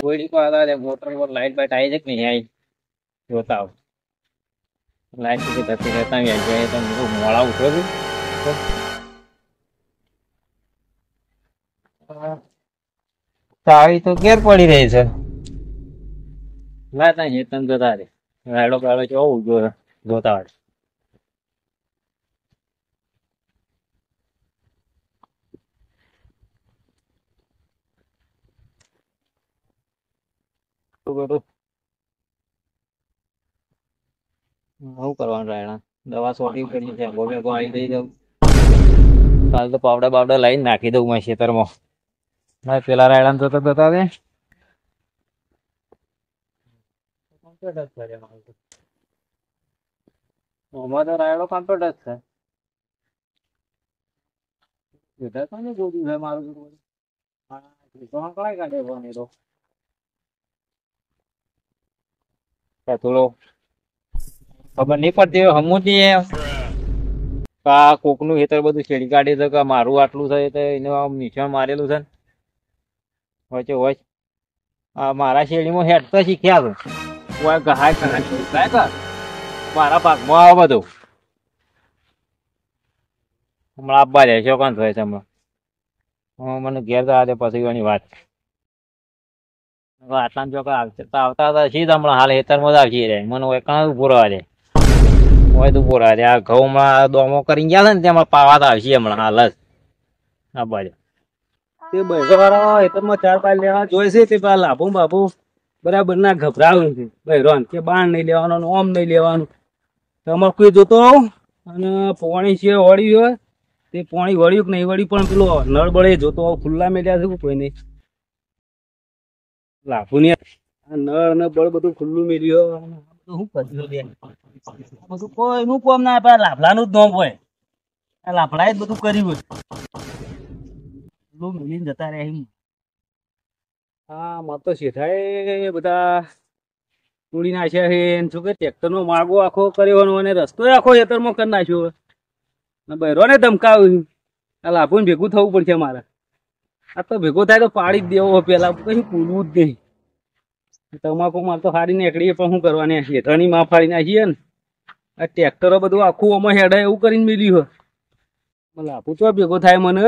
कोई को आता है मोटर और लाइट बाइट आई है कि नहीं आई જોતા આવ લાઈટ કે ધરતી રહેતા આવી જાય તો મોડા ઉઠો છું ચાવી તો ઘેર પડી રહી છે લાતા હેતન જતા રે રાડો કાળો જોવું જોતા હોય શું કરું શું કરવાનું રાયણા દવા સોટી કરી છે ગોમે ગોળી દઈ દઉં કાલ તો પાવડા બાવડા લઈને નાખી દઉં મેં ખેતરમાં મારે પેલા રાયણા તો બતાવે અમારે તો રાયડો કમ્પ્યુટર જ છે બધા તો ને ગોળ્યું છે મારું કઈ કાઢે તો થોડો ખબર નહીં પડતી હમુતી આ કોકનું ખેતર બધું છેડી કાઢી છે કે મારું આટલું છે તો એને નિશાન મારેલું છે ને હોય આ મારા શેરીમાં હેડ તો શીખ્યા છે મારા ભાગમાં આવે બધું હમણાં આપવા જાય છે કોણ થાય છે હમણાં મને ઘેર તો આવે પછી એની વાત આટલા ચોક આવતા હતા સીધ હમણાં હાલ ખેતરમાં જ આવશે રે મને હોય કાં ઉભો રહેવા દે હોય તો ઉભો રહેવા દે આ ઘઉંમાં દોમો કરીને ગયા છે ને તેમાં પાવા તો આવશે હમણાં હાલ જ આ બાજુ તે બૈરો ખેતરમાં 4-5 લેવા જોઈ છે તે પેલા લાભો બાપુ બરાબર ના ગભરાવે છે બૈરો કે બાણ નહીં લેવાનું ઓમ નહીં લેવાનું તમારે કોઈ જોતો અને પોણી છે વળી હોય તે પોણી વળ્યું કે નહીં વળ્યું પણ પેલો નળ બળે જોતો ખુલ્લા મેલ્યા છે કોઈ નહીં લાભુની નળ ને બળ બધું ખુલ્લું મેલ્યું શું કર્યું બધું કોઈનું કોમ ના આપે લાભલાનું જ નોમ હોય આ લાભલાએ જ બધું કર્યું હોય મેલીને જતા રહે હા મત તો શેઠાએ બધા તોડી નાખ્યા છે શું કે ટ્રેક્ટરનો માર્ગો આખો કર્યો અને રસ્તો આખો ખેતરમાં કરી નાખ્યો બૈરોને ધમકાવ્યું આ લાભુને ભેગું થવું પડશે મારે આ તો ભેગો થાય તો પાડી જ દેવો પેલા કશું પૂરવું જ નહીં તમાકુ માર તો હારી નીકળીએ પણ શું કરવાની હેઠળની માં ફાડી નાખીએ ને આ ટ્રેક્ટરો બધું આખું આમાં હેડે એવું કરીને મેલ્યું હોય લાભુ તો ભેગો થાય મને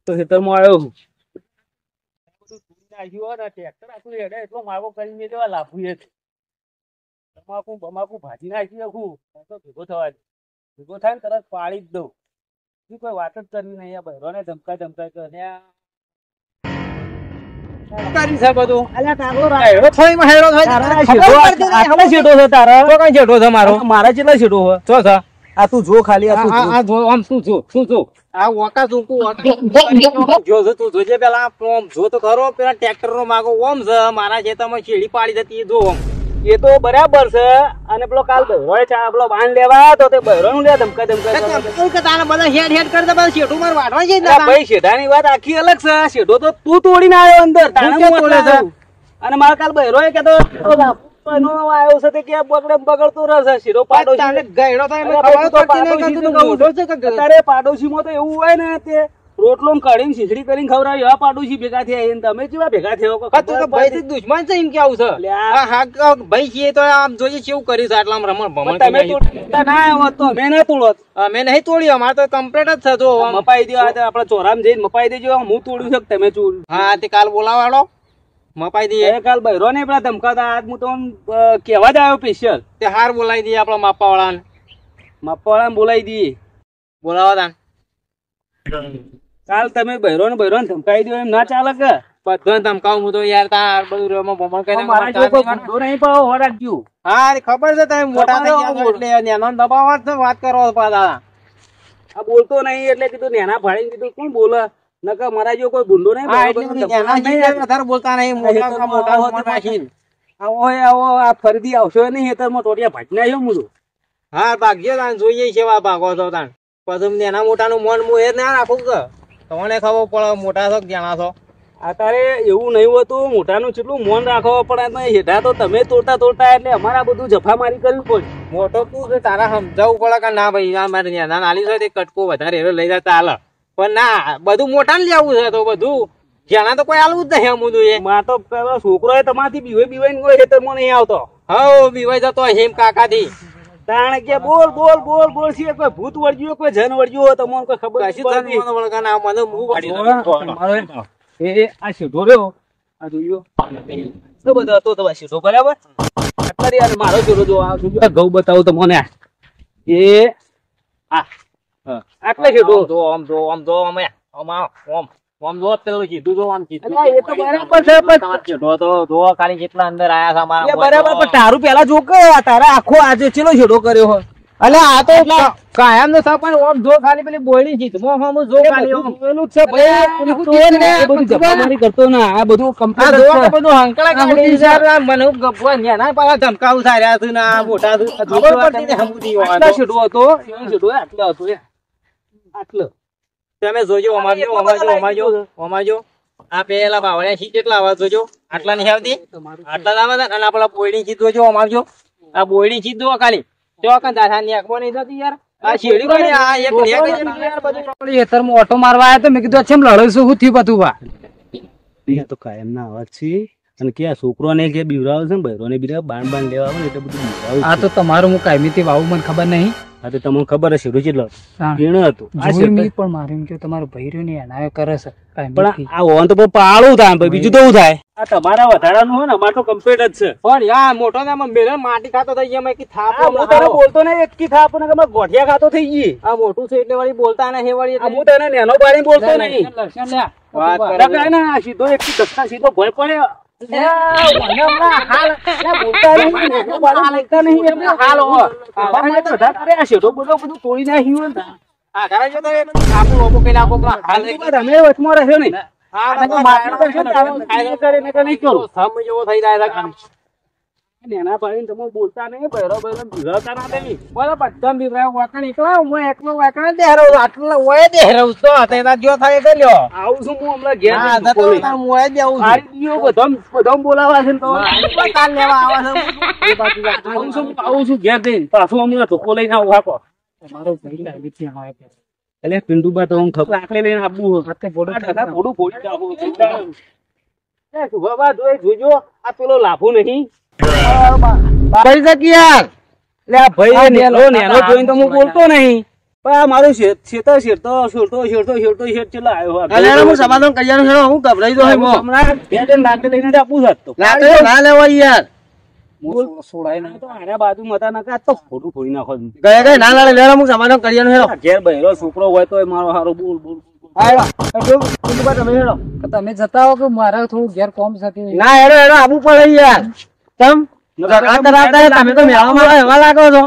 તો ખેતરમાં આવ્યો બધું નાખ્યું ને ટ્રેક્ટર આખું હેડે એટલો માર્ગો કરીને મેલ્યો લાભુ એ તમાકુ બમાકુ ભાજી નાખી આખું તો ભેગો થવા દે ભેગો થાય ને તરત પાડી જ દઉં શું કોઈ વાત જ કરવી નહીં આ બહેરોને ધમકા ધમકા કર્યા મારા કેટલા શેઠો આ તું જો ખાલી જોજે પેલા જો તો ખરો પેલા ટ્રેક્ટર નો માગો ઓમ છે મારા ખેતરમાં શેડી પાડી જતી જો ઓમ એ તો બરાબર છે અને પેલો કાલ પેલો બાંધ લેવા તો તે બહેરો નું લે ધમકા ધમકા બધા હેડ હેડ કરતા બધા શેઠું માર વાટવા છે ભાઈ શેઠાની વાત આખી અલગ છે શેઠો તો તું તોડીને આવ્યો અંદર અને મારા કાલ બહેરો એ કેતો આવ્યો છે તે કે બગડતો રહેશે શેઠો પાડોશી માં તો એવું હોય ને તે રોટલો કાઢીને ખીચડી કરીને ખવડાવી એવા પાડોશી ભેગા થયા તમે કેવા ભેગા થયો ભાઈ દુશ્મન છે એમ કેવું છે ભાઈ છીએ તો આમ જોઈએ કેવું કર્યું છે આટલા રમણ તમે મેં ના તોડો મેં નહીં તોડ્યું અમારે તો કમ્પ્લીટ જ છે જો મપાઈ દો આપડે ચોરામ જઈને મપાઈ દેજો હું તોડ્યું છે તમે ચોર્યું હા તે કાલ બોલાવાડો મપાઈ દઈએ કાલ બહેરો ને પેલા ધમકાતા આજ હું તો કેવા જ આવ્યો સ્પેશિયલ તે હાર બોલાવી દઈએ આપડા માપા વાળાને બોલાવી દઈએ બોલાવા કાલ તમે બહેરો ને ધમકાવી દો એમ ના ચાલે કે બધો ધમકાવું તો યાર તાર બધું રાખજો હા ખબર છે તમે મોટા દબાવવા જ વાત કરો પાછા આ બોલતો નહીં એટલે કીધું નેના ભાડી કીધું કોણ બોલે નકર મારા જો કોઈ ગુંડો નહીં વધારે બોલતા નહીં આવો આ ફરીથી આવશો નહીં ખેતરમાં ટોટિયા ભાજી નાખ્યો મું હા ભાગ્ય તાન જોઈએ છે ભાગો છો તાન પછી નેના મોટાનું મન હું એ ના રાખું કે તમને ખબર પડે મોટા છો જાણા છો અત્યારે એવું નહીં હોતું મોટાનું કેટલું મન રાખવો પડે હેઠા તો તમે તોડતા એટલે અમારા બધું જફામારી કરવી પડે મોટો તું છે તારા સમજાવવું પડે કે ના ભાઈ મારે નાલી છે તે કટકો વધારે લઈ જતા હાલ પણ ના બધું મોટા ને લેવું છે તો બધું જેના તો કોઈ આલવું જ નહીં આમ બધું એ માં તો પેલો છોકરો તમારથી બીવાઈને કોઈ ખેતરમાં નહીં આવતો હા બીવાઈ જતો હેમ કાકા થી તાણે કે બોલ બોલ બોલ બોલ છે કોઈ ભૂત વળગ્યો કોઈ જન વળગ્યો તમને કોઈ ખબર નથી મને મું વાડી એ આ સીધો રહ્યો આ જોયો તો બધો હતો તો સીધો બરાબર અત્યારે યાર મારો જોડો જો આ ઘઉં બતાવું તમને એ આ આટલે સીધો જો આમ જો આમ જો અમે આમ જો પેલું કીધું જો આમ કીધું એ તો બરાબર છે પણ સીધો તો જો ખાલી કેટલા અંદર આયા છે અમારા બરાબર પણ તારું પેલા જો કે તારા આખો આજે ચેલો સીધો કર્યો હો અલે આ તો કાયમ નો સા પણ ઓમ જો ખાલી પેલી બોયડી જીત મો હમ જો ખાલી ઓમ પેલું છે ભાઈ તું ને બધું જવાબદારી કરતો ના આ બધું કમ્પ્લીટ છે આ બધું હંકળા કાઢી છે મને ગભવા ને ના પાછા ધમકાવ સાર્યા છે ના મોટા ખબર પડતી ને હમુદી આટલા છોડો હતો એનો છોડો આટલો હતો આટલો તમે જોજો અમાજો આ પેલા બાવળિયા શી કેટલા આવા જોજો આટલા નહીં આવતી આટલા આવે અને આપડા બોયડી જીત જોજો અમારજો આ બોયડી જીત દો ખાલી ઓટો મારવા આવ્યા તો મેં કીધું છે લડશું શું થયું બધું તો કાયમ ના અવાજ છે અને કે આ છોકરો ને કે બીવરાવ છે ને બૈરો ને બીવરાવ બાંધ લેવા આવે એટલે બધું આ તો તમારું હું કાયમી થી વાવું મને ખબર નહીં આ તો તમને ખબર હશે રૂચિલો પીણો હતું પણ મારું કે તમારો ભૈરો ને એનાયો કરે છે પણ આ ઓન તો પાળું થાય બીજું તો થાય આ તમારા વધારાનું હોય ને અમાર તો કમ્પ્લીટ જ છે પણ યાર મોટો ને મેરે માટી ખાતો થઈ ગયા કે થાપ હું તને બોલતો નહીં એક કી થાપ ને કે ગોઠિયા ખાતો થઈ ગઈ આ મોટું છે એટલે વાળી બોલતા ને હે વાળી હું તને નેનો બારી બોલતો નહીં વાત કરે ને સીધો એક કી દસ્તા સીધો ભય પડે તોડી નાખ્યું નેના પાડીને તમે બોલતા નહીં બહેરો ભીવતા ના દેવી બરાબર બધા બીવરાવ વાકણ એકલા હું એકલો વાકણ દેહરવ આટલા ઓય દેહરવ તો તેના જો થાય કે લ્યો આવું છું હું હમણાં ઘેર હું ઓય દેવું છું આરી દીયો બધમ બોલાવા છે તો કાલ લેવા આવા છે આવું છું ઘેર દઈને પાછું હમણાં ધોકો લઈને આવું હાકો તમારો ભાઈ લાગી છે હા એટલે પિંડુબા તો હું ખબર આકલે લઈને આબુ હાથે બોડું ફોડી જાવું એ સુભાબા જોજો આ પેલો લાભો નહીં ભાઈ શકી યાર એટલે આ ભાઈ નેનો જોઈને તો હું બોલતો નહીં પણ આ મારું શેતો ચેલા આવ્યો હું સમાધાન કર્યા હું ગભરાઈ દો લાકડી લઈને આપું શકતો ના લેવા યાર સોડાય ના તો આના બાજુ મતા ના તો ફોટું ફોડી નાખો ગયા ના લાડે લેવા હું સમાધાન કર્યા ઘેર બહેરો છોકરો હોય તો મારો હારો બોલ તમે જતા હો કે મારા થોડું ઘેર કોમ સાથે ના હેડો આવું પડે યાર તમે તો મેળામાં એવા લાગો છો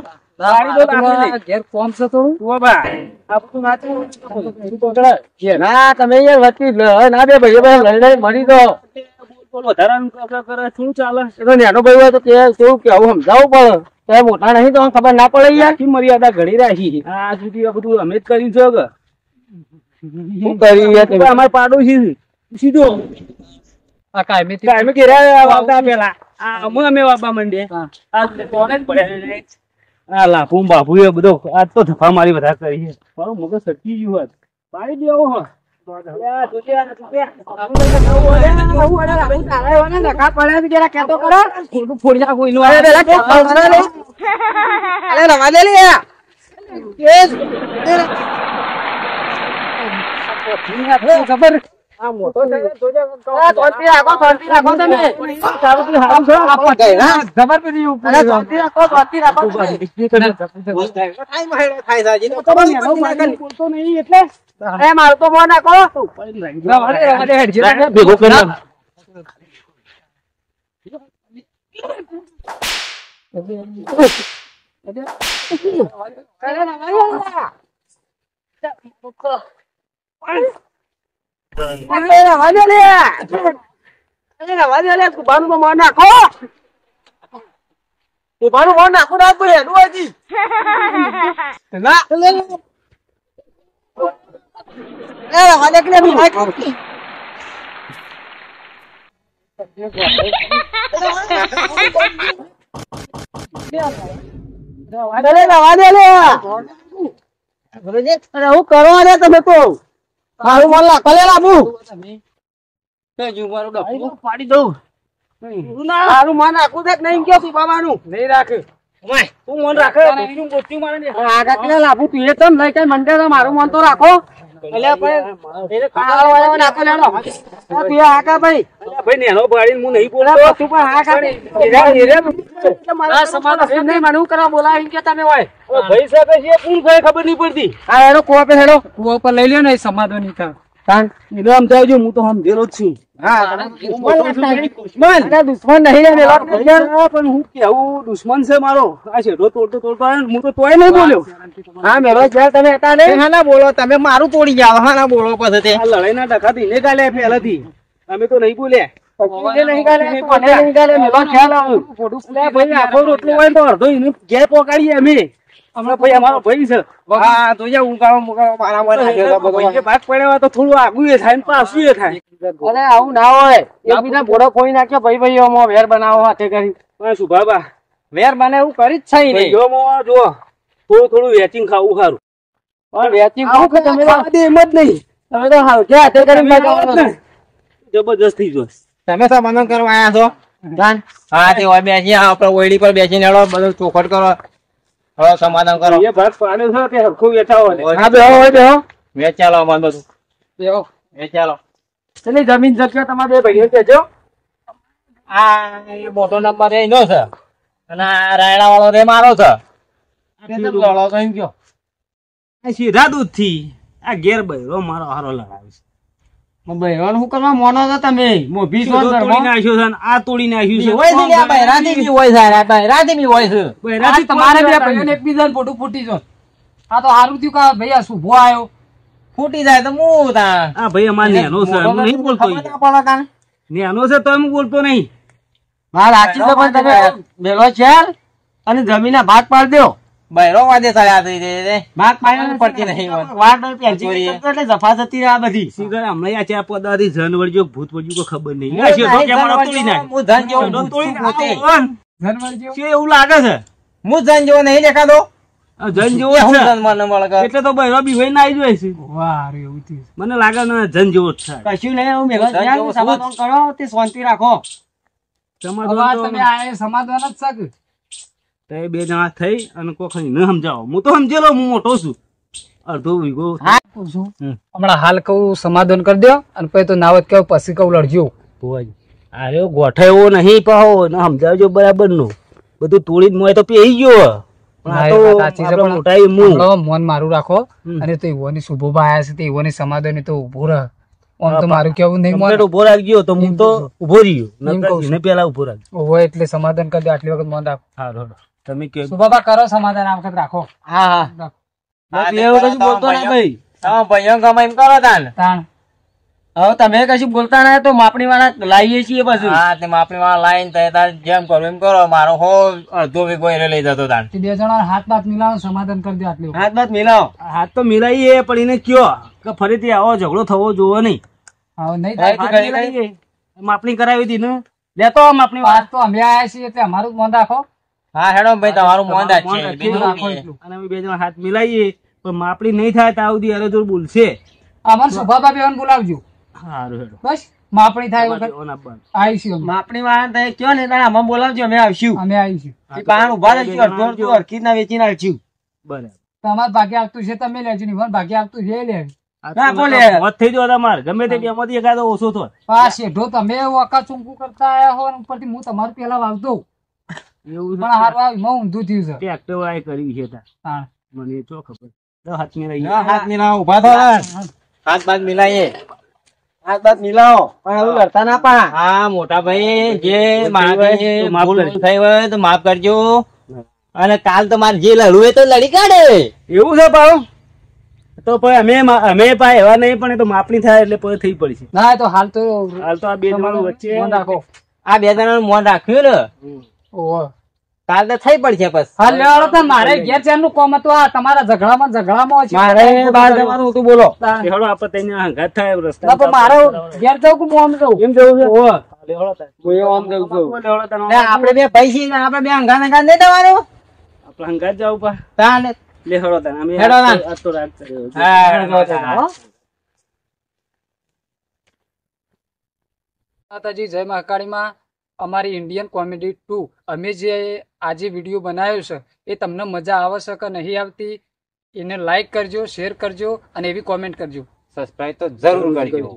ઘેર કોમ છે થોડું ના તમે યાર વચ્ચે ના બે ભાઈ લઈને મળી દો વધારે શું ચાલે નેનો ભાઈ હોય તો કેવું કેવું સમજાવવું પડે મોટા નહીં તો ખબર ના પડે યાર મર્યાદા ઘડી રાખી આ સુધી આ બધું અમે જ કરી છો કે અમારે પાડોશી સીધું કાયમી કેરા વાવતા પેલા અમે વાપા માંડીએ આ લાફુ બાપુ એ બધો આજ તો ધફા મારી બધા કરી મારું મગજ સટકી ગયું હોત પાડી દેવો હો ખબર આ મોટો મારો તો મો નાખો ભેગો કરી હું કરો તમે તો મારું મન લાખો લે લાબુ તો જો મારું ડફલું પાડી દઉં તારું મન આખું છે નહીં કયો તું બાબાનું નહીં રાખે તું મન રાખે તું ગોતી મારે ને આગા કેટલા લાભું તું એ તો લઈ કઈ મંડે તો મારું મન તો રાખો એટલે ભાઈ એને કાળો વાળો નાખો લેડો તું આગા ભાઈ ભાઈ નેનો પાડીને હું નહીં બોલતો તું પણ હા ખાતે મારા સમાધાન નહીં મને કરવા બોલાવી કે તમે હોય ભાઈ સાથે છે કોણ કઈ ખબર નહીં પડતી હા હેડો કુવા પર હેડો કુવા પર લઈ લ્યો ને સમાધાન નહીં થાય તાન એટલે સમજાવજો હું તો સમજેલો જ છું દુશ્મન નહીં પણ હું કેવું દુશ્મન છે મારો આ શેઠો તોડતો હું તો તોય નહીં બોલ્યો હા મેળો જ્યાં તમે હતા ને હા ના બોલો તમે મારું તોડી જાવ હા ના બોલો પછી આ લડાઈના ટકા થી ને કાલે પહેલાથી અમે તો નહીં બોલ્યા ભાઈ આખો રોટલો હોય તો અડધો એને ઘેર પોકાડીએ અમે હમણાં ભાઈ અમારો ભાઈ છે હા તો ભાગ પડ્યા તો થોડું આગું એ થાય ને પાછું એ થાય અરે આવું ના હોય એકબીજા ઘોડો ખોઈ નાખ્યો ભાઈ ભાઈઓ વેર બનાવો હાથે કરી શું બાબા વેર બને એવું કરી જ છે નહીં જો થોડું વેચિંગ ખાવું સારું પણ વેચિંગ ખાવ કે તમે એમ જ નહીં તમે તો હાલ કે હાથે કરી જબરજસ્ત થઈ ગયો તમે શું બંધન કરવા આયા છો હા તે હોય બેસી આપડે ઓયડી પર બેસીને હેડો બધું ચોખટ કરો હવે સમાધાન કરો એ ભાગ પાડ્યો છે તે હરખું વેચાવો હા બેહો હોય બેહો વેચાલો અમાર બધું બેહો વેચાલો એટલે જમીન જગ્યા તમારે બે ભાઈઓ કહેજો આ મોટો નંબર એનો છે અને આ રાયડા વાળો રે મારો છે લડો તો એમ કયો સીધા દૂધ થી આ ઘેર બૈરો મારો હારો લડાવે છે બહેરાન શું કરવા મોનો છો તમે મોભી છો તોડી નાખ્યો છે આ તોડી નાખ્યું છે હોય છે આ બહેરાથી બી હોય છે બહેરાથી બી હોય છે બૈરાથી તમારે બે ભાઈઓને એકબીજાને ફોટો ફૂટી જો આ તો હારું થયું કે ભાઈ આ શુભો આવ્યો ફૂટી જાય તો હું તા આ ભાઈ અમાર નેનો છે હું નહીં બોલતો નેનો છે તો હું બોલતો નહીં હા સાચી છે પણ તમે બેલો છે અને જમીનના ભાગ પાડી દો બહેરો વાદે ચડ્યા થઈ રે ભાગ પાડી પડતી નહીં વાત એટલે જફા જતી આ બધી સીગર હમણાં આ ચા પદાથી જન વળજો ભૂત વળજો કોઈ ખબર નહીં આ શેઠો કે મારો તોડી નાખ હું ધન જેવો તોડી પોતે નાખ છે એવું લાગે છે હું ધન જેવો નહીં દેખાતો આ જન જેવો હું છે ધન મને મળે એટલે તો બૈરો બી હોય ના આવી છે વાહ એવું થયું મને લાગે ને જન જેવો જ છે કશું નહીં હું મેઘો સમાધાન કરો તે શાંતિ રાખો તમે આ સમાધાન જ શકે તે બે જણા થઈ અને કોઈ ન સમજાવો હું તો સમજેલો હું મોટો છું અડધો વીઘો હમણાં હાલ કહું સમાધાન કરી દો અને પછી તો નાવત કેવું પછી કહું લડજો અરે ગોઠાયો નહીં પાહો ને સમજાવજો બરાબર નું બધું તોડી મોય તો પેઈ ગયો મન મારું રાખો અને તો એવોની શુભો ભાઈ છે તે એવોની સમાધાન તો ઉભો રહે આમ તો મારું કેવું નહીં ઉભો રાખજો તો હું તો ઉભો રહ્યો પેલા ઉભો રાખજો હોય એટલે સમાધાન કરી દો આટલી વખત મન રાખો સારું તમે કે સુબાબા કરો સમાધાન આ વખત રાખો હા એવું કશું બોલતો ના ભાઈ ભાઈઓ ગમે એમ કરો તાન તાણ હવે તમે કશું બોલતા ના તો માપણી વાળા લાવીએ છીએ પછી હા તે માપણી વાળા લાઈન તાર જેમ કરો એમ કરો મારો હો અડધો વીઘો એને લઈ જતો તાન બે જણા હાથ બાત મિલાવો સમાધાન કરી દો આટલી હાથ બાત મિલાવો હાથ તો મિલાઈએ પણ એને કયો કે ફરીથી આવો ઝઘડો થવો જોવો નહીં નહીં માપણી કરાવી હતી ને લેતો માપણી વાત તો અમે આયા છીએ એટલે અમારું મન રાખો હા હેડો ભાઈ તમારું મોન રાખીએ અને અમે બે જણા હાથ મિલાઈએ પણ માપણી નહીં થાય ત્યાં સુધી અરે જોર બોલશે અમાર સુભાબા બેન બોલાવજો સારું હેડો બસ માપણી થાય વખત આવીશું માપણી વાળા થાય કયો ને તારે અમે બોલાવજો અમે આવશું અમે આવીશું બહાર ઉભા રહીશું અડધો અડધી ના વેચીને આવશું બરાબર તમારે ભાગ્ય આપતું છે તમે લેજો નહીં ભાગ્ય આપતું છે લેજો થઈ ગયો તમારે ગમે તે બેમાંથી એકાદો ઓછો થયો આ શેઠો તમે વખત ચૂંકું કરતા આયા હો ઉપરથી હું તમારું પેલા વાવતો એવું પણ હારું આવ્યું ઊંધું થયું છે ટ્રેક્ટર વાળા કર્યું છે મને તો ખબર હાથ મિલાઈ હાથ મિલાવો ઉભા થો હાથ બાદ મિલાઈએ હાથ બાદ મિલાવો પણ એવું લડતા ના પા હા મોટા ભાઈ જે મારાથી ભૂલ થઈ હોય તો માફ કરજો અને કાલ તમારે જે લડવું હોય તો લડી કાઢે એવું છે પાવ તો પછી અમે પાય એવા નહીં પણ એ તો માપણી થાય એટલે પછી થઈ પડશે ના તો હાલ તો આ બે જણા વચ્ચે રાખો આ બે જણા મોન રાખ્યું ને ઓહો કાલ તો થઈ પડશે બસ હાલ લેવાડો તો મારે ઘેર ચાર નું કોમ હતું આ તમારા ઝઘડામાં મારે બહાર જવાનું હતું બોલો લેવડો આપણે ત્યાં હંગાત થાય રસ્તા પણ મારે ઘેર જવું કે હું આમ જવું એમ જવું છે ઓહો લેવડો આમ જવું છું આપડે બે પૈસી આપડે બે અંગા અંગા નહીં દેવાનું આપણે હંગાત જવું પા તાને લેવડો તને અમે હેડો ના. આ તો રાત કર્યો. હા માતાજી જય મહાકાળીમાં. અમારી ઇન્ડિયન કોમેડી 2 અમે જે આજે વિડીયો બનાવ્યો છે એ તમને મજા આવે છે કે નહીં આવતી એને લાઈક કરજો, શેર કરજો અને એવી કોમેન્ટ કરજો. સબસ્ક્રાઇબ તો જરૂર કરજો.